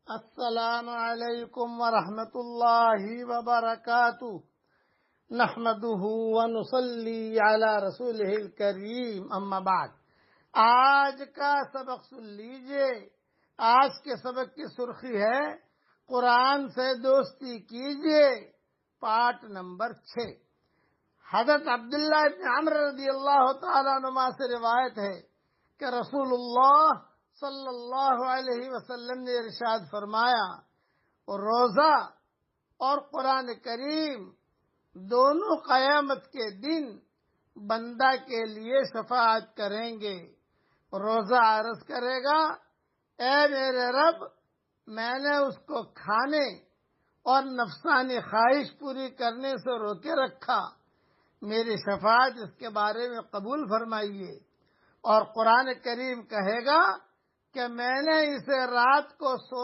السلام علیکم ورحمۃ اللہ وبرکاتہ نحمده ونصلی علی رسولہ الکریم اما بعد۔ آج کا سبق سن لیجئے۔ آج کے سبق کی سرخی ہے قرآن سے دوستی کیجئے، پارٹ نمبر 6۔ حضرت عبداللہ ابن عمر رضی اللہ تعالیٰ عنہما سے روایت ہے کہ رسول اللہ صلی اللہ علیہ وسلم نے ارشاد فرمایا، روزہ اور قرآن کریم دونوں قیامت کے دن بندہ کے لیے شفاعت کریں گے۔ روزہ عرض کرے گا، اے میرے رب، میں نے اس کو کھانے اور نفسانی خواہش پوری کرنے سے روکے رکھا، میری شفاعت اس کے بارے میں قبول فرمائیے۔ اور قرآن کریم کہے گا کہ میں نے اسے رات کو